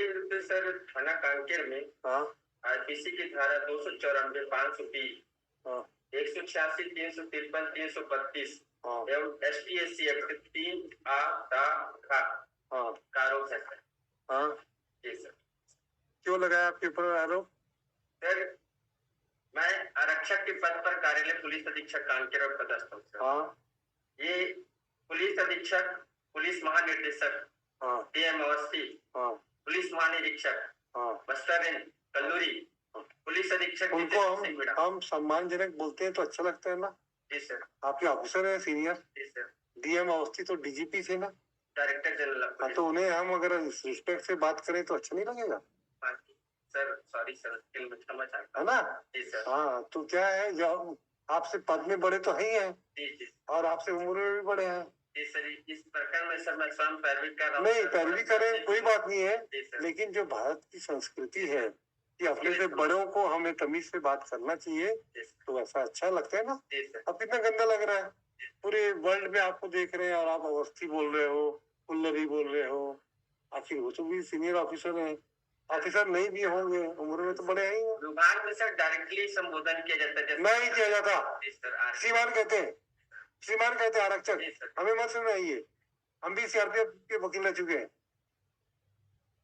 विरुद्ध सर थाना कांकेर में हाँ आईपीसी की धारा 294, 500B, हाँ 186, 353, 332 हाँ एवं ST/SC एक्ट 3A का हाँ आरोप है सर। हाँ जी सर। क्यों लगाया आपके ऊपर आरोप? सर मैं आरक्षक के पद पर कार्यालय पुलिस अधीक्षक कांकेर में पदस्थ हूँ सर। हाँ ये पुलिस अधीक्षक, पुलिस महानिदेशक हाँ DM अवस्थी, हाँ पुलिस महानिरीक्षक हाँ बस्तर रेंज कल्लूरी, पुलिस अधीक्षक उनको हम सम्मानजनक बोलते हैं तो अच्छा लगता है ना? जी सर। आपके ऑफिसर है सीनियर? जी सर। DM अवस्थी तो DGP थे ना? Director general. हाँ तो उन्हें हम अगर रिस्पेक्ट से बात करें तो अच्छा नहीं लगेगा? सर सॉरी सर, क्षमा चाहता है ना? जी सर। हाँ तो क्या है, जो आपसे पद में बड़े तो है ही है जी और आपसे उम्र में भी बड़े हैं। जी सर, इस प्रकार में सर मैं स्वयं पैरवी कर रहा हूँ। नहीं पैरवी करें कोई बात नहीं है, सर। लेकिन जो भारत की संस्कृति है कि अपने से बड़ों को हमें तमीज से बात करना चाहिए, तो ऐसा अच्छा लगता है ना? अब कितना गंदा लग रहा है, पूरे वर्ल्ड में आपको देख रहे हैं और आप अवस्थी बोल रहे हो, कुल्लरी बोल रहे हो। आखिर वो तो भी सीनियर ऑफिसर है, ऑफिसर नहीं भी होंगे, उम्र में तो बड़े ही हैं। विभाग में सर डायरेक्टली संबोधन किया जाता है, नहीं किया जाता, श्रीमान कहते हैं, श्रीमान कहते हैं आरक्षक, हमें मत सुनाइए, हम भी CRPF के वकील रह चुके हैं,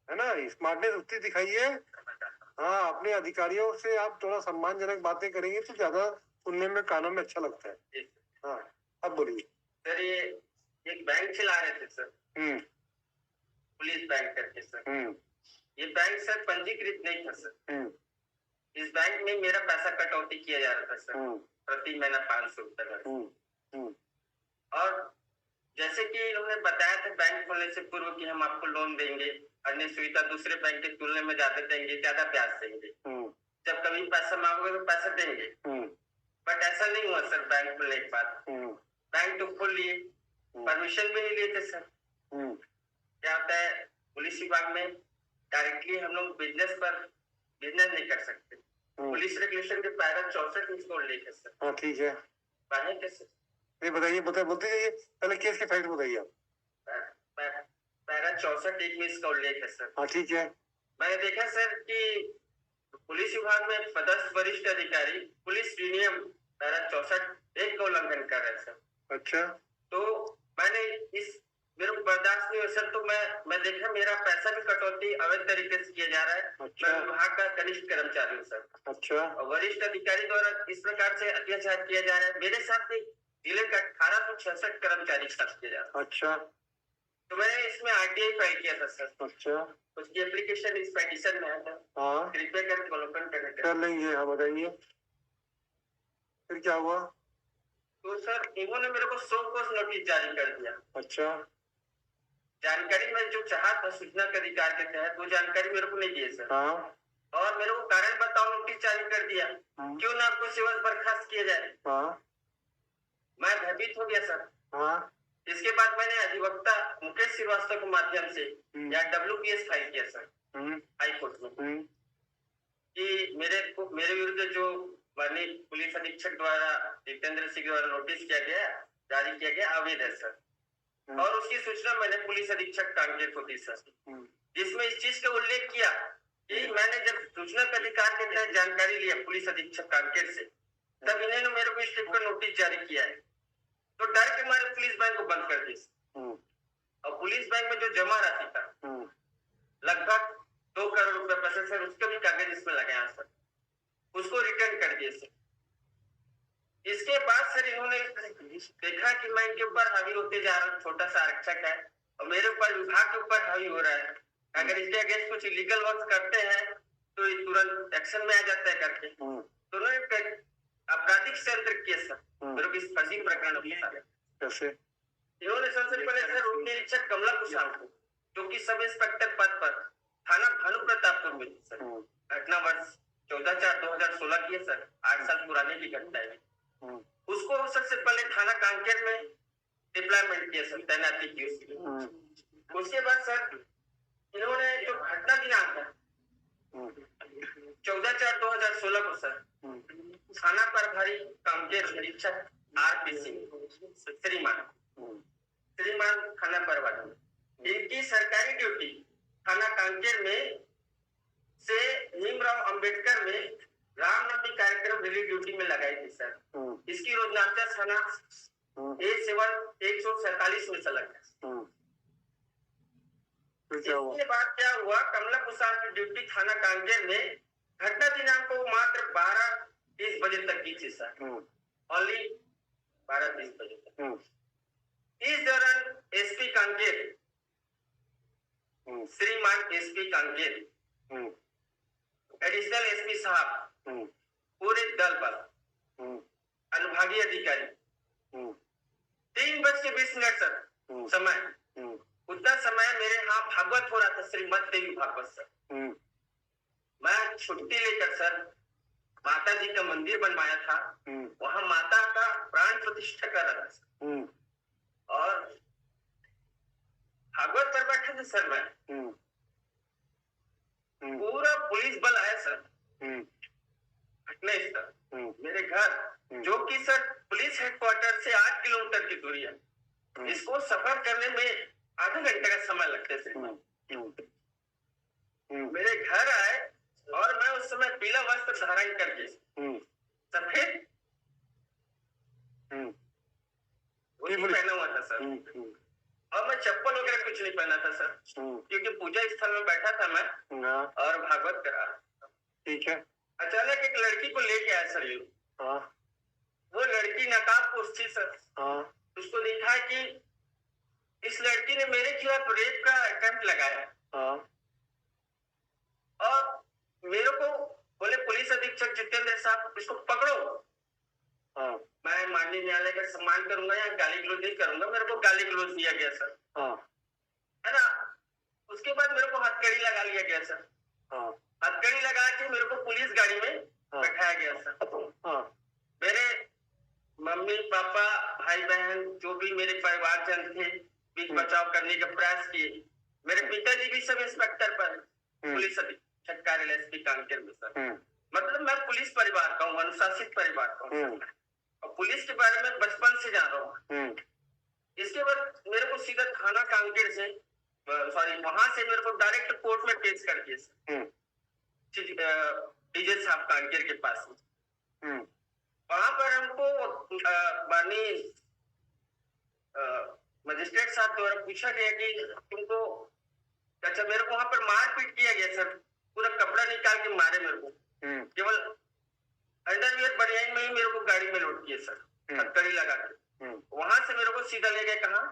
है ना? स्मार्टनेस उतनी दिखाइए। हाँ अपने अधिकारियों से आप थोड़ा सम्मानजनक बातें करेंगे तो ज्यादा सुनने में कानों में अच्छा लगता है। हाँ अब बोलिए सर। ये एक बैंक चला रहे थे सर, पुलिस बैंक करके सर। ये बैंक सर पंजीकृत नहीं था सर। इस बैंक में मेरा पैसा कटौती किया जा रहा था सर, प्रति महीना 500 रुपए। और जैसे कि इन्होंने बताया था बैंक खोलने से पूर्व कि हम आपको लोन देंगे, अन्य सुविधा दूसरे बैंक की तुलना में ज्यादा देंगे, ज्यादा ब्याज देंगे, जब कभी पैसा मांगोगे तो पैसा देंगे। बट ऐसा नहीं हुआ सर। बैंक खोलने के बाद बैंक तो खोल लिए, परमिशन भी नहीं लिए थे सर। क्या होता है पुलिस विभाग में, डायरेक्टली हम लोग बिजनेस नहीं कर सकते। पुलिस रेगुलेशन के पैरा 64 इसको उल्लेख है सर। हाँ ठीक है, पढ़े कैसे? नहीं बताइए, बोलते जाइए, पहले केस के फैक्ट बताइए आप। पैरा 64 में इसका उल्लेख है सर। हाँ ठीक है। मैंने देखा सर कि पुलिस विभाग में पदस्थ वरिष्ठ अधिकारी पुलिस नियम पैरा 64 का उल्लंघन कर रहे हैं सर। अच्छा, तो मैंने मेरे को बर्दाश्त नहीं हो सर, तो मैं देखा मेरा पैसा भी कटौती अवैध तरीके से किया जा रहा है। अच्छा। मैं विभाग का कनिष्ठ कर्मचारी हूँ सर। अच्छा। और वरिष्ठ अधिकारी द्वारा इस प्रकार से अत्याचार किया जा रहा है। मेरे साथ जिले का 1866 कर्मचारी के साथ किया जा रहा है। अच्छा, तो मैंने इसमें RTI फाइल किया था सर। अच्छा, उसकी एप्लीकेशन इस पेटिशन में है सर। हाँ कृपया कर डेवलपमेंट कर लेंगे। हाँ बताइए फिर क्या हुआ? तो सर इन्होंने मेरे को 100 कोस नोटिस जारी कर दिया। अच्छा। जानकारी मैं जो चाहा था सूचना के अधिकार के तहत, वो जानकारी मेरे को नहीं दिए सर। हाँ। और मेरे को कारण बताओ नोटिस जारी कर दिया। हाँ। क्यों ना आपको सेवा से बर्खास्त किया जाए। हाँ। मैं भयभीत हो गया सर। हाँ। इसके बाद मैंने अधिवक्ता मुकेश श्रीवास्तव के माध्यम से या WPS फाइल किया सर हाई कोर्ट में कि मेरे विरुद्ध जो माननीय पुलिस अधीक्षक द्वारा जितेंद्र सिंह द्वारा नोटिस जारी किया गया अवैध है सर। और उसकी सूचना मैंने पुलिस अधीक्षक कांकेर को दी सर, जिसमें इस चीज का उल्लेख किया कि मैंने जब सूचना का अधिकार के तहत जानकारी लिया पुलिस अधीक्षक कांकेर से, तब इन्होंने मेरे को इस टाइप का नोटिस जारी किया है। तो डर के मारे पुलिस बैंक को बंद कर दी। और पुलिस बैंक में जो जमा राशि था लगभग 2 करोड़ रुपए पैसे सर, उसके भी कागज इसमें लगाया सर, उसको रिटर्न कर दिए सर। इसके बाद सर इन्होंने देखा कि मैं इनके ऊपर हावी होते जा रहा हूँ, छोटा सा आरक्षक है और मेरे ऊपर विभाग के ऊपर हावी हो रहा है। अगर इसके अगेंस्ट कुछ इलीगल वर्क करते हैं तो ये तुरंत एक्शन में आ जाता है करके। तो उन्होंने आपराधिक षड्यंत्र किया सर मेरे को इस फर्जी प्रकरण कैसे। इन्होंने सबसे पहले सर उप निरीक्षक कमला कुशाल को, जो कि सब इंस्पेक्टर पद पर थाना भानु प्रतापपुर में थी सर। घटना वर्ष 14/4/2016 की है सर, 8 साल पुराने की घटना है। उसको सबसे पहले थाना कांकेर में डिप्लॉयमेंट किया सर, तैनाती की उसकी। उसके बाद सर इन्होंने जो घटना दिनांक है 14/4/2016 को सर थाना प्रभारी कांकेर निरीक्षक RP सिंह श्रीमान थाना प्रभारी, इनकी सरकारी ड्यूटी थाना कांकेर में से भीमराव अंबेडकर में रामनवमी कार्यक्रम रिलीफ ड्यूटी में लगाई थी सर। इसकी रोजनामचा थाना A7 147 में सलग है। इसके बाद क्या हुआ, कमला प्रसाद की ड्यूटी थाना कांकेर में घटना दिनांक को मात्र 12:30 बजे तक की थी सर, ओनली 12:30 बजे तक। इस दौरान एसपी कांकेर, श्रीमान एसपी कांकेर, एडिशनल एसपी साहब, पूरे दल पर अनुभागीय अधिकारी 3:20 सर समय, उतना समय मेरे यहाँ भागवत हो रहा था, श्रीमद देवी भागवत सर। मैं छुट्टी लेकर सर माता जी का मंदिर बनवाया था, वहां माता का प्राण प्रतिष्ठा कर रहा था और भागवत पर बैठे थे सर। मैं पूरा पुलिस बल आया सर घटना स्थल मेरे घर, जो कि सर पुलिस हेडक्वार्टर से 8 किलोमीटर की दूरी है। इसको सफर करने में आधे घंटे का समय लगते थे। मेरे घर आए और मैं उस समय पीला वस्त्र धारण करके सफेद पहना हुआ था सर, और मैं चप्पल वगैरह कुछ नहीं पहना था सर, क्योंकि पूजा स्थल में बैठा था मैं और भागवत करा। ठीक है। अचानक एक लड़की को लेके आया सर ये। वो लड़की नकाबपोश थी सर। उसको देखा कि इस लड़की ने मेरे खिलाफ रेप का अटेम्प्ट लगाया और मेरे को बोले पुलिस अधीक्षक जितेंद्र साहब इसको पकड़ो। मैं माननीय न्यायालय का सम्मान करूंगा या गाली गलौज नहीं करूंगा, मेरे को गाली गलौज दिया गया सर, है ना। उसके बाद मेरे को हथकड़ी लगा लिया गया सर। हथकड़ी लगा के मेरे को पुलिस गाड़ी में बैठाया गया सर। मेरे मम्मी पापा भाई बहन जो भी मेरे परिवारजन थे बीच बचाव करने का प्रयास किए। मेरे पिताजी भी सब इंस्पेक्टर पर पुलिस अधीक्षक कार्यालय एसपी कांकेर में सर। मतलब मैं पुलिस परिवार का हूँ, अनुशासित परिवार का हूँ और पुलिस के बारे में बचपन से जान रहा हूँ। इसके बाद मेरे को सीधा थाना कांकेर से वहां से मेरे को डायरेक्ट कोर्ट में पेश कर दिया डीजे साहब कांकेर के पास। वहां पर हमको माननीय मजिस्ट्रेट साहब द्वारा पूछा गया कि तुमको, अच्छा मेरे को वहां पर मारपीट किया गया सर, पूरा कपड़ा निकाल के मारे मेरे को, केवल अंडरवियर बनियान में ही मेरे को गाड़ी में लोड किए सर, हथकड़ी लगा के। वहां से मेरे को सीधा ले गए कहाँ,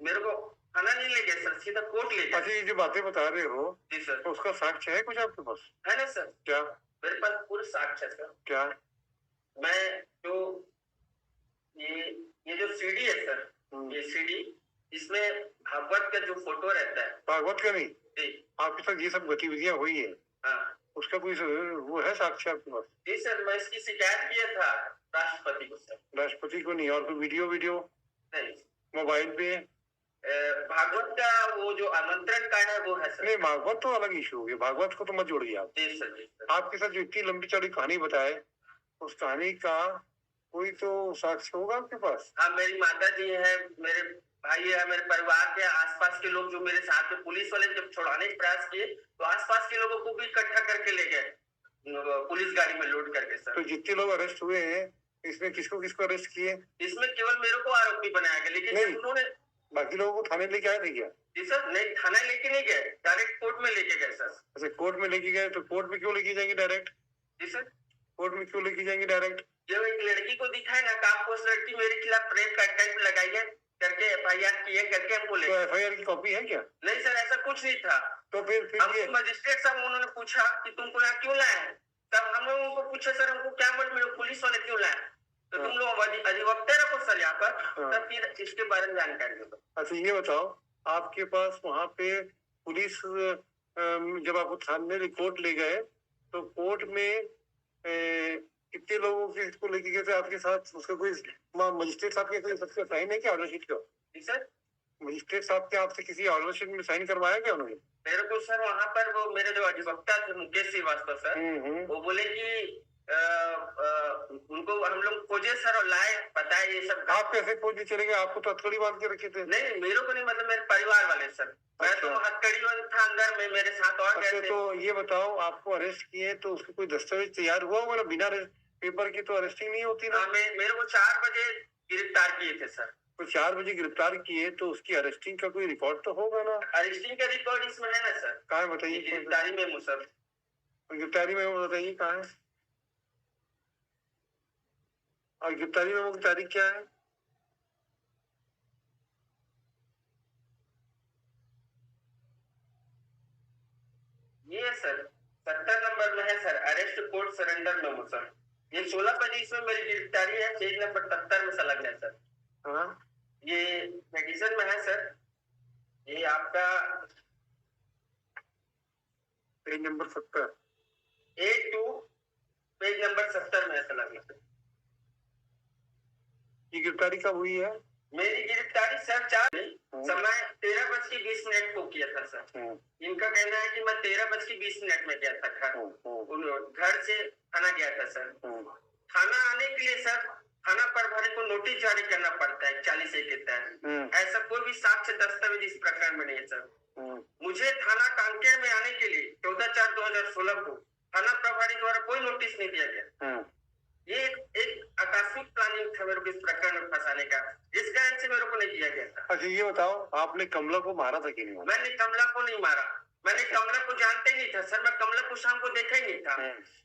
मेरे को थाना नहीं ले गए सर, सीधा कोर्ट ले गए। अच्छा ये जो बातें बता रहे हो जी सर, तो उसका साक्ष्य है कुछ आपके पास? है ना सर। क्या? मेरे पास पूरा साक्ष्य है सर। क्या? मैं जो ये जो सीडी है सर, ये सीडी, इसमें भागवत का जो फोटो रहता है। भागवत का नहीं, आपके साथ ये सब गतिविधियां हुई है, उसका कोई वो है साक्ष्य आपके पास? जी सर, मैं इसकी शिकायत किया था राष्ट्रपति को सर। राष्ट्रपति को नहीं, और कोई वीडियो नहीं, मोबाइल पे भागवत का वो जो आमंत्रण कार्ड है वो है सर। नहीं, भागवत तो अलग इशू हो गया, भागवत को तो मत जोड़िए आप। जी सर। आपके साथ जो इतनी लंबी चौड़ी कहानी बताए, उस कहानी का कोई तो साक्ष्य होगा आपके पास? हाँ, मेरी माता जी है, मेरे भाई है, मेरे परिवार के आसपास के लोग जो मेरे साथ में, पुलिस वाले जब छुड़ाने का प्रयास किए तो आसपास के लोगों को भी इकट्ठा करके ले गए पुलिस गाड़ी में लोड करके सर। तो जितने लोग अरेस्ट हुए हैं इसमें किसको किसको अरेस्ट किए? इसमें केवल मेरे को आरोपी बनाया गया, लेकिन उन्होंने बाकी लोगों को थाने लेके आए थे क्या? जी सर, नहीं थाने लेके नहीं गए, डायरेक्ट कोर्ट में लेके गए सर। अच्छा, कोर्ट में लेके गए, तो कोर्ट में क्यों लेके जाएंगे डायरेक्ट? जी सर, कोर्ट में क्यों लेके जाएंगे डायरेक्ट? जब एक लड़की को दिखाए ना काप, उस लड़की मेरे खिलाफ रेप का अटेम्प्ट लगाई है करके FIR की है करके हमको ले। तो FIR की कॉपी है क्या? नहीं सर, ऐसा कुछ नहीं था। तो फिर हमको मजिस्ट्रेट साहब उन्होंने पूछा कि तुमको यहाँ क्यों लाए हैं, तब हम लोगों को पूछा सर हमको क्या मालूम पुलिस वाले क्यों लाए, तो तुम लोग अधिवक्ता रखो सर यहाँ पर, तब फिर इसके बारे में जानकारी दो। अच्छा ये बताओ, आपके पास वहाँ पे पुलिस जब आपको थाने रिपोर्ट ले गए तो कोर्ट में कितने लोगों के इसको लेके गए थे आपके साथ? उसका कोई मजिस्ट्रेट साहब के सबसे साइन है क्या ऑर्डर शीट का? जी सर, मजिस्ट्रेट साहब के आपसे किसी ऑर्डर शीट में साइन करवाया क्या उन्होंने? मेरे को सर वहाँ पर वो मेरे जो अधिवक्ता थे मुकेश श्रीवास्तव सर, वो बोले कि उनको हम लोग खोजे सर और लाए, बताए ये सब। आप कैसे खोजने चले गए? आपको तो हथकड़ी बांध के रखे थे। नहीं, मेरे को नहीं, मतलब मेरे परिवार वाले सर। मैं तो हथकड़ी वाला था अंदर में, मेरे साथ और गए थे। तो ये बताओ, आपको अरेस्ट किए तो उसके कोई दस्तावेज तैयार हुआ होगा ना? बिना पेपर की तो अरेस्टिंग नहीं होती ना। मेरे को 4 बजे गिरफ्तार किए थे सर। तो 4 बजे गिरफ्तार किए तो उसकी अरेस्टिंग का कोई रिकॉर्ड तो होगा ना? अरेस्टिंग का रिकॉर्ड इसमें है ना सर। कहाँ है बताइए? गिरफ्तारी में सर। गिरफ्तारी में बताइए कहाँ है? और गिरफ्तारी में की तारीख क्या है? ये सर 70 नंबर में है sir, arrest court surrender memo sir. ये 16 बजे इसमें मेरी गिरफ्तारी है, पेज नंबर 70 में संलग्न है सर। हाँ, ये मेडिसन में है सर। ये आपका page number 70 A2 page number 70 में है संलग्न। ये गिरफ्तारी कब हुई है? मेरी गिरफ्तारी सर 4 समय 13:20 को किया था सर। इनका कहना है कि मैं 13:20 में गया था घर से थाना गया था सर। थाना आने के लिए सर थाना प्रभारी को नोटिस जारी करना पड़ता है 40A के तहत। ऐसा कोई भी साक्ष्य दस्तावेज इस प्रकरण में नहीं है सर। मुझे थाना कांकेर में आने के लिए 14/4/2016 को थाना प्रभारी द्वारा कोई नोटिस नहीं दिया गया। ये एक आकस्मिक प्लानिंग था मेरे को इस प्रकरण में फंसाने का, जिस कारण से मेरे को नहीं दिया गया था। अच्छा ये बताओ, आपने कमला को मारा था कि नहीं? मैंने कमला को नहीं मारा। मैंने कमला को जानते ही नहीं था सर। मैं कमला को शाम को देखा ही नहीं था।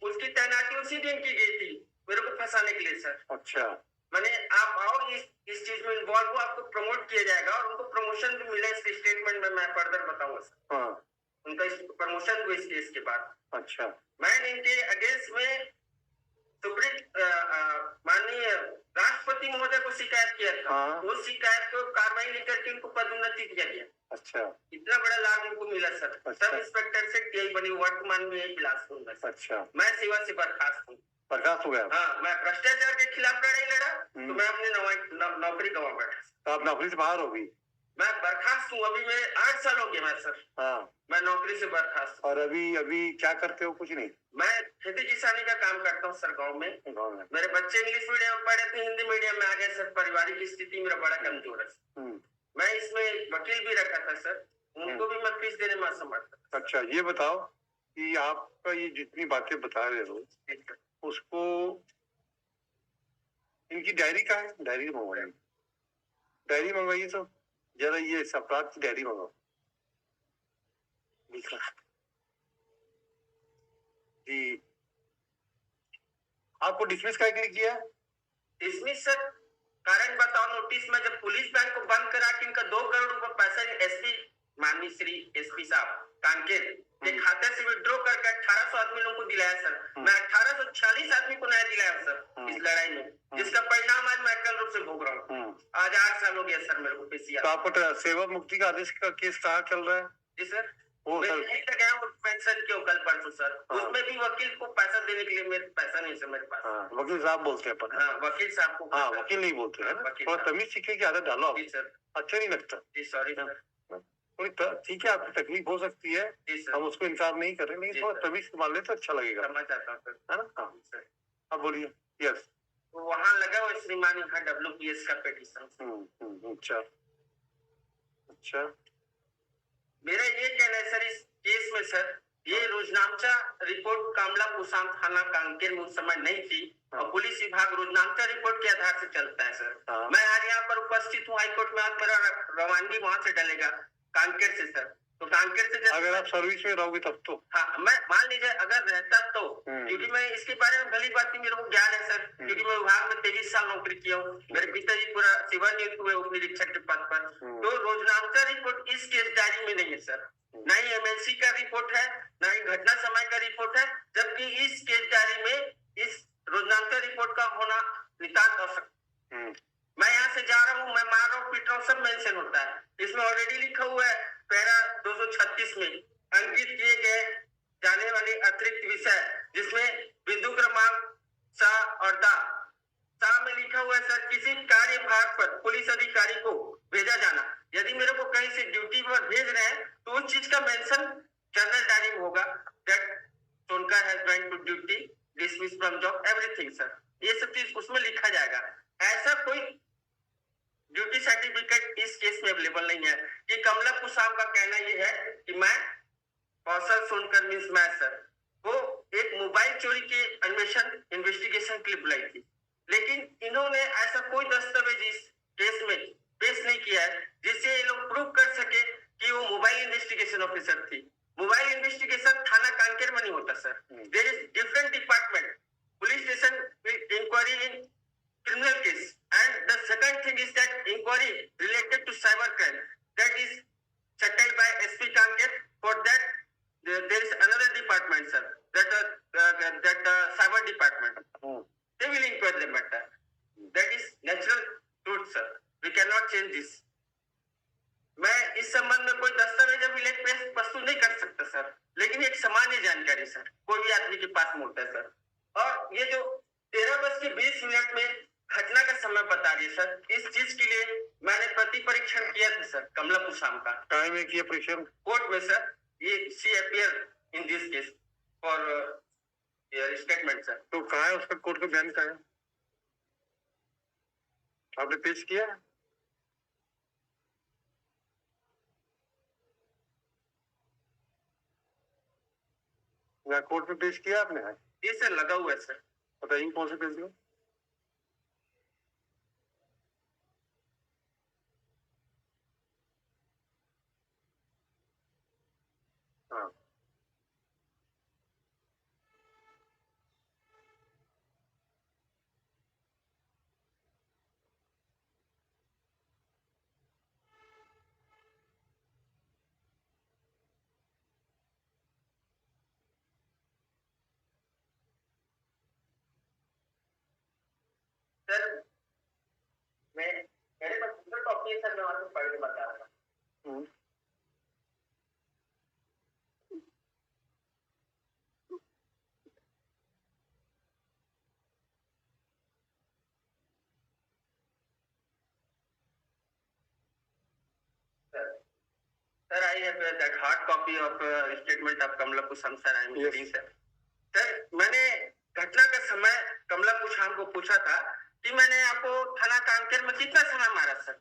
उसकी तैनाती उसी दिन की गई थी मेरे को फंसाने के लिए सर। अच्छा, मैंने आप आओ इस चीज में इन्वॉल्व हो, आपको प्रमोट किया जाएगा और उनको प्रमोशन भी मिला। इसके स्टेटमेंट में मैं फर्दर बताऊंगा सर। हाँ, उनका प्रमोशन हुआ इस केस के बाद। अच्छा, मैंने इनके अगेंस्ट में सुप्रीम माननीय राष्ट्रपति महोदय को शिकायत किया था। हाँ। वो शिकायत को कार्रवाई लेकर के उनको पदोन्नति दिया गया। अच्छा, इतना बड़ा लाभ उनको मिला सर। अच्छा। सब इंस्पेक्टर से टीआई बनी, वर्तमान में यही बिलासपुर में। अच्छा, मैं सेवा से बर्खास्त हूँ। बर्खास्त हो गया? हाँ, मैं भ्रष्टाचार के खिलाफ लड़ाई लड़ा तो मैं अपनी नौकरी गंवा बैठा। तो आप नौकरी से बाहर होगी? मैं बर्खास्त हूँ, अभी मेरे 8 साल हो गए मैं सर। हाँ, मैं नौकरी से बर्खास्त। और अभी क्या करते हो? कुछ नहीं। मैं खेती किसानी का काम करता हूँ सर गाँव में। मेरे बच्चे इंग्लिश मीडियम में पढ़े थे, हिंदी मीडियम में आ गए सर। पारिवारिक स्थिति मेरा बड़ा कमजोर है। मैं इसमें वकील भी रखा था सर, उनको भी मैं फीस देने में असमर्थ। अच्छा ये बताओ कि आपका ये जितनी बातें बता रहे हो उसको, इनकी डायरी का है? डायरी मंगवाइए, डायरी मंगवाइए। तो जरा ये अपराध की डायरी मंगाओ। जी, आपको डिसमिस का क्लिक किया? डिसमिस सर कारण बताओ। नोटिस में जब पुलिस बैंक को बंद करा के इनका 2 करोड़ रुपए पैसा एसपी माननीय श्री एसपी साहब कांकेर के खाते से विड्रॉ करके 1800 आदमी लोगों को दिलाया सर। मैं 1846 आदमी को न्याय दिलाया सर इस लड़ाई में, जिसका परिणाम आज मैं अकल रूप से भोग रहा हूँ। आज 8 साल हो गया सर मेरे को पेशिया। तो आपको सेवा मुक्ति का आदेश का केस कहाँ चल रहा है? जी सर, पेंशन के कल परसों सर। उसमें भी वकील को पैसा देने के लिए मेरे पैसा नहीं सर मेरे पास। वकील साहब बोलते हैं अपन। हाँ, वकील साहब को। हाँ, वकील नहीं बोलते हैं। थोड़ा तमीज सीखने की आदत डालो आप। जी सर। अच्छा नहीं लगता। जी सॉरी सर। ठीक है, आपकी तकलीफ हो सकती है, हम उसको इनकार नहीं कर रहे, लेकिन थोड़ा तमीज संभाल ले तो अच्छा लगेगा। करना चाहता हूँ सर, है ना? हाँ सर, अब बोलिए। यस, वहाँ लगा हुआ श्रीमान यहाँ WPS का पेटिशन। अच्छा अच्छा, मेरा ये कहना है सर इस केस में सर, ये रोजनामचा रिपोर्ट कामला कुसाम थाना कांकेर में उस समय नहीं थी और पुलिस विभाग रोजनामचा रिपोर्ट के आधार से चलता है सर। मैं आज यहाँ पर उपस्थित हूँ हाईकोर्ट में, आज मेरा रवानगी वहां से डलेगा कांकेर से सर। तो कांकेर से अगर आप सर्विस में रहोगे तब तो हाँ, मैं मान लीजिए अगर रहता तो, क्योंकि मैं इसके बारे में भली बात मेरे को ज्ञान है सर, क्योंकि मैं विभाग में 23 साल नौकरी किया हूँ। मेरे पिताजी पूरा सेवानिवृत्त हुए उप निरीक्षक के पद पर। तो रोजनामचा रिपोर्ट इस केस डायरी में नहीं है सर, ना ही MLC का रिपोर्ट है, ना ही घटना समय का रिपोर्ट है, जबकि इस केस डायरी में इस रोजनामचा रिपोर्ट का होना नितांत आवश्यक। मैं यहाँ से जा रहा हूँ, मैं मार रहा हूँ, पीट रहा हूँ, सब मेंशन होता है। इसमें ऑलरेडी लिखा हुआ है पैरा 236 में अंकित किए गए जाने वाले अतिरिक्त विषय, जिसमें बिंदु क्रमांक सा और दा में लिखा हुआ है सर, किसी कार्यभार पर पुलिस अधिकारी को भेजा जाना। यदि मेरे को कहीं से ड्यूटी पर भेज रहे हैं तो उस चीज का मेंशन जनरल डायरी में होगा, that Sonkar has went to duty, this dismiss from job, everything sir, ये सब चीज उसमें लिखा जाएगा। ऐसा कोई ड्यूटी सर्टिफिकेट इस केस में अवेलेबल नहीं है कि कमला कुशाम का कहना यह है कि मैं कौशल सोनकर मीन्स मैं सर वो एक मोबाइल चोरी के अन्वेषण इन्वेस्टिगेशन के लिए बुलाई थी, लेकिन इन्होंने ऐसा कोई दस्तावेज इस केस में पेश नहीं किया है जिससे ये लोग प्रूव कर सके कि वो मोबाइल इन्वेस्टिगेशन ऑफिसर थी। मोबाइल इन्वेस्टिगेशन थाना कांकेर में नहीं होता sir, there is different department, police station inquiry in criminal case, and the second thing is that inquiry related to cyber crime that is settled by SP Kanker. For that there is another department sir, that cyber department, they will inquire the matter. That is natural truth sir, we cannot change this. मैं इस संबंध में कोई दस्तावेज अभिलेख प्रस्तुत नहीं कर सकता सर, लेकिन एक सामान्य जानकारी सर कोई भी आदमी के पास में होता है सर। और ये जो 13:20 में घटना का समय बता रही है सर, इस चीज के लिए मैंने प्रति परीक्षण किया था सर कमला कुशाम का। टाइम में किया परीक्षण कोर्ट में सर, ये she appear in this case for statement sir. तो कहाँ है उसका कोर्ट का बयान कहाँ है, आपने पेश किया? या कोर्ट में पेश किया आपने? ये सर लगा हुआ है सर। बताइए कौन से पेज में? हाँ सर, मैं मेरे पास दूसरा कॉपी है सर, मैं आपको पढ़ के बता रहा हूँ। Sir, I have that hard copy of statement of Kamla Kusham sir. I am reading sir. Sir, मैंने घटना का समय कमला कुशाम को पूछा था कि मैंने आपको थाना कांकेर में कितना समय मारा सर,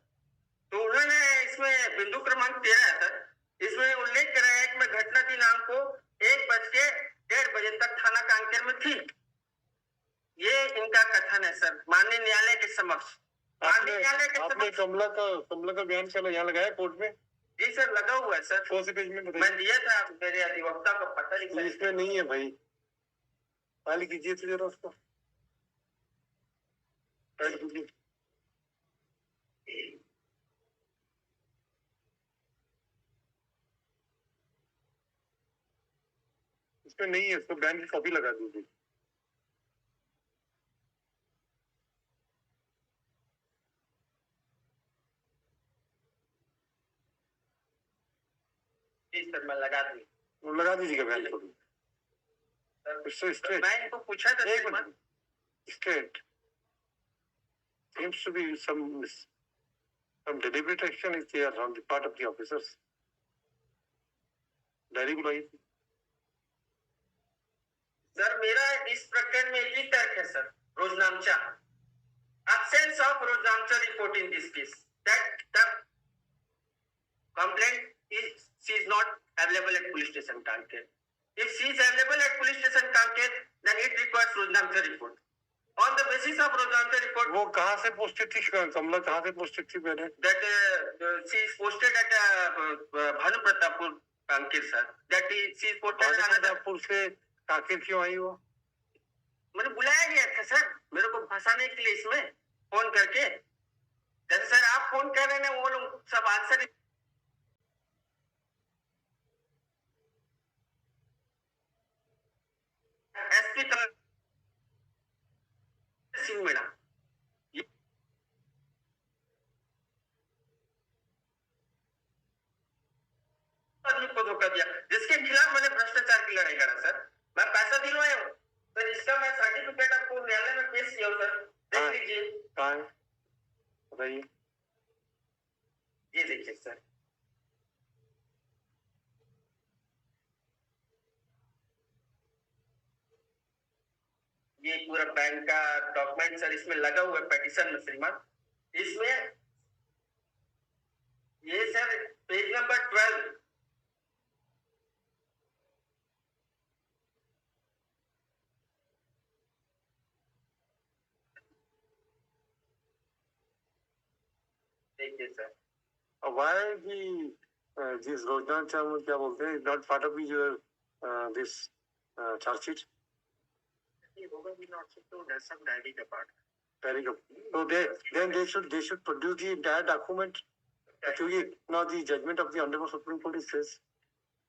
तो उन्होंने इसमें बिंदु क्रमांक 13 है सर, इसमें उल्लेख करा है कि मैं घटना दिनांक को 1:1:30 तक थाना कांकेर में थी। ये इनका कथन है सर माननीय न्यायालय के समक्ष। माननीय न्यायालय के समक्ष कमला का बयान चलो यहाँ लगाया कोर्ट में? जी सर लगा हुआ है सर। कौन से पेज में बताइए? मैं दिया था मेरे अधिवक्ता को, पता नहीं सर इसमें नहीं है भाई, फाइल कीजिए तो जरा उसको फाइल कीजिए। इसमें नहीं है, उसको बयान की कॉपी लगा दीजिए। जी सर मैं लगा दीजिएगा बयान को। मैं इनको पूछा था एक minute, straight seems to be some deliberate action is there on the part of the officers. Diary बुलाई थी सर। मेरा इस प्रकरण में एक ही तर्क है सर, रोजनामचा, absence of रोजनामचा report in this case, that the complaint is she is not available at police station Kanker. If she is available at police station Kanker, then it requires रोजनामचा report. On the basis of रोजनामचा report, वो कहाँ से posted थी कमला, कहाँ से posted थी पहले? That she is posted at Bhanu Pratappur Kanker sir. That is she is posted at Pratappur से कांकेर क्यों आई वो? मैंने बुलाया गया था सर मेरे को फंसाने के लिए इसमें फोन करके। जैसे सर आप फोन कर रहे हैं वो लोग सब आंसर एसपी सिंह मेरा आदमी को धोखा दिया जिसके खिलाफ मैंने भ्रष्टाचार की लड़ाई लड़ा सर। मैं पैसा दिलवाया हूँ सर, इसका मैं सर्टिफिकेट आपको न्यायालय में पेश किया हूँ सर, देख लीजिए। कहाँ है बताइए? ये देखिए सर, ये पूरा बैंक का डॉक्यूमेंट सर इसमें लगा हुआ है पेटिशन में श्रीमान। इसमें ये सर पेज नंबर 12 देखिए sir. Why the this Rojna term क्या बोलते हैं not part of your this charge sheet? ये होगा भी not so that's some diary का part। Very good. So they should produce the entire document. Actually, now the judgment of the Honorable Supreme Court is says.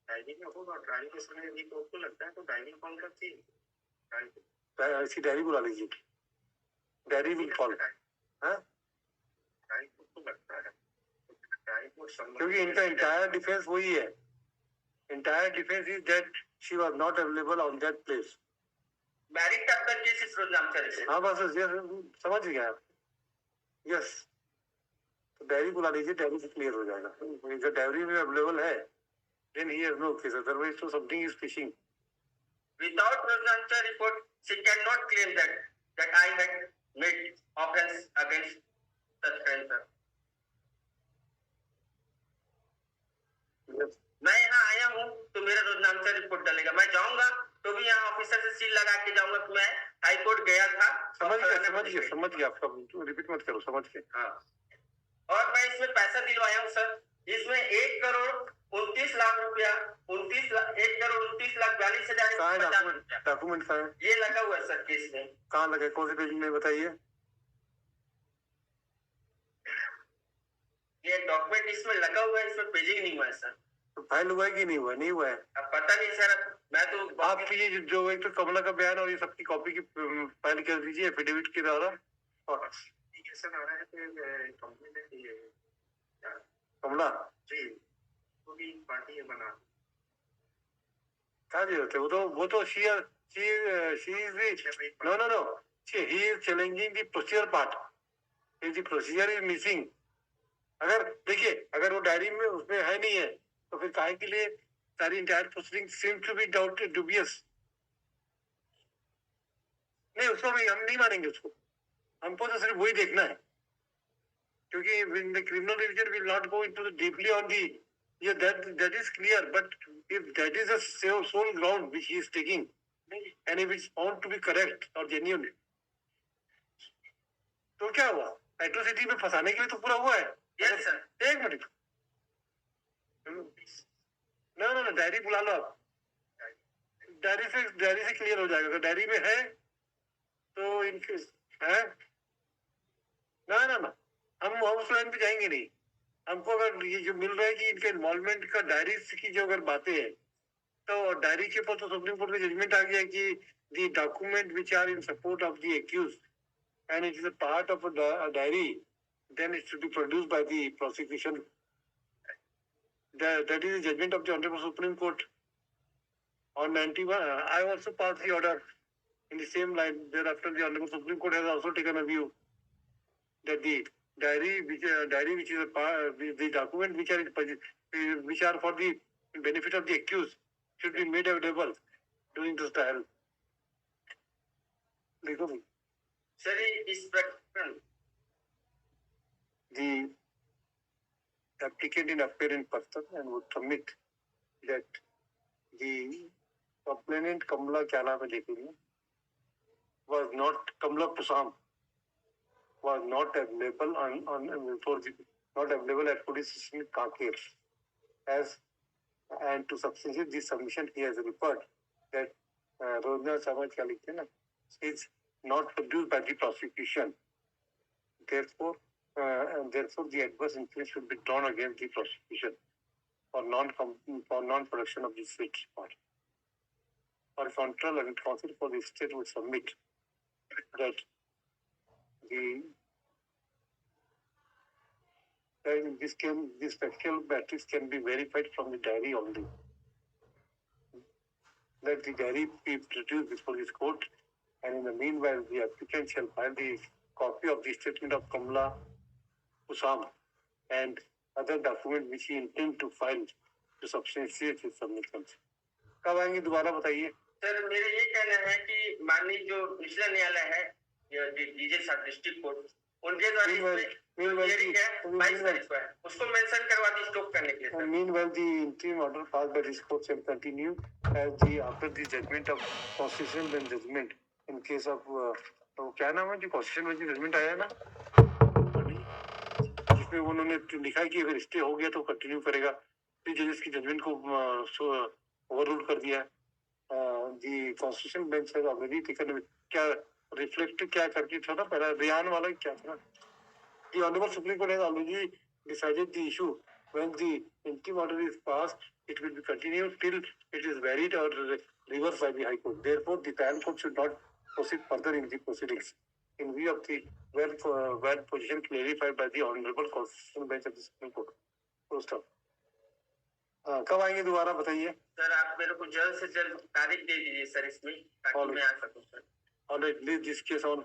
Diary में होगा, diary के समय भी तो आपको लगता है तो डायरी कॉल करती है। ऐसी डायरी बुला लीजिए, डायरी विल कॉल। हाँ, डायरी को लगता है क्योंकि इनका इंटायर डिफेंस वही है, entire defence is that she was not available on that place. Married तब तक केस इस रोज नाम से। हाँ बस ये समझ गया आप। यस, तो डायरी बुला लीजिए, डायरी से क्लियर हो जाएगा। अगर डायरी में अवेलेबल है then he has no case, otherwise so something is fishing. Without Rosnancha report, she cannot claim that I had made offense against such friend, sir. Yes. मैं यहाँ आया हूँ तो मेरा रोजनामचा रिपोर्ट डालेगा, मैं जाऊंगा तो भी यहाँ ऑफिसर से सील लगा के जाऊंगा कि मैं हाई कोर्ट गया था। समझ गया आपका, रिपीट मत करो, समझ के। हाँ, और मैं इसमें पैसा दिलवाया हूँ सर, इसमें 1,29,00,000 रुपया, 1,29,42,050 डॉक्यूमेंट कहाँ है? ये लगा हुआ है सर केस में। कहाँ लगा, कौन से पेज में बताइए? ये डॉक्यूमेंट इसमें लगा हुआ है, इसमें पेजिंग नहीं हुआ है सर। तो फाइल हुआ है कि नहीं हुआ? नहीं हुआ है। अब पता नहीं सर, मैं तो आपकी ये जो एक तो कमला का बयान और ये सबकी कॉपी की फाइल कर दीजिए एफिडेविट के द्वारा। और सर आ रहा है कि कंपनी ने कमला जी वो भी पार्टी है बना क्या जरूरत है? वो तो she is no he is challenging the procedure part. if the procedure is missing, अगर देखिए अगर वो डायरी में उसमें है नहीं है तो फिर काहे के लिए सारी entire proceeding seems to be dubious। नहीं, उसको भी हम नहीं मानेंगे, उसको हमको तो सिर्फ वही देखना है, क्योंकि the criminal division will not go into the deeply on the that is clear, but if that is a sole ground which he is taking and if it's found to be correct or genuine, तो क्या हुआ? Atrocity में फंसाने के लिए तो पूरा हुआ है। यस सर, एक मिनट, ना डायरी बुला लो आप, डायरी से क्लियर हो जाएगा। अगर डायरी में है तो इनके है ना हम उस लाइन पे जाएंगे नहीं। हमको अगर ये जो मिल रहा है कि इनके इन्वॉल्वमेंट का डायरी की जो अगर बातें हैं तो डायरी के ऊपर तो सुप्रीम कोर्ट का जजमेंट आ गया कि the document which are in support of the accuse and it is a part of a diary, then it should be produced by the prosecution. That is the judgment of the Honorable Supreme Court on 91. I also passed the order in the same line. Thereafter, the Honorable Supreme Court has also taken a view that the diary which is a part, the document which are for the benefit of the accused should be made available during this trial. देखो sir इस प्रकरण the applicant in apparent person and would submit that the complainant Kamla क्या नाम है देखिए, was not Kamla Pusam was not available not available at police station Kanker as, and to substantiate this submission he has referred that Rojna Samaj क्या लिखते हैं ना, is not produced by the prosecution. Therefore the adverse inference should be drawn against the prosecution for non-production of the switch part. For control and counsel for the state would submit that this factual matrix can be verified from the diary only. Let the diary be produced before this court, and in the meanwhile the applicant shall file the copy of the statement of Kamla Pusam and other document which he intend to file to substantiate his submissions. कब आएंगे दोबारा बताइए? Sir मेरा ये कहना है कि माननीय जो निचला न्यायालय है, डीजे सब डिस्ट्रिक्ट कोर्ट, उनके द्वारा हियरिंग है 22 तारीख को है, उसको मेंशन करवा दी स्टॉप करने के लिए। Meanwhile, the interim order passed by this court shall continue as the after the judgment of constitutional bench judgment in case of तो क्या नाम है जो constitutional bench judgment आया ना, जिसमें उन्होंने लिखा है कि अगर स्टे हो गया तो कंटिन्यू करेगा, फिर जजेस की जजमेंट को ओवररूल कर दिया। दी constitution bench has already taken, क्या रिफ्लेक्ट क्या करके था ना पहला रियान वाला क्या था, the honourable supreme court has already decided the issue. When the interim order is passed, it will be continued till it is varied or reversed by the High Court. Therefore, the trial court should not proceed further in the proceedings. In view of the well position clarified by the Honorable Constitutional Bench of the Supreme Court. Full stop. कब आएंगे दोबारा बताइए? Sir आप मेरे को जल्द से जल्द तारीख दे दीजिए सर इसमें, ताकि मैं आ सकूं sir. Alright, leave this case on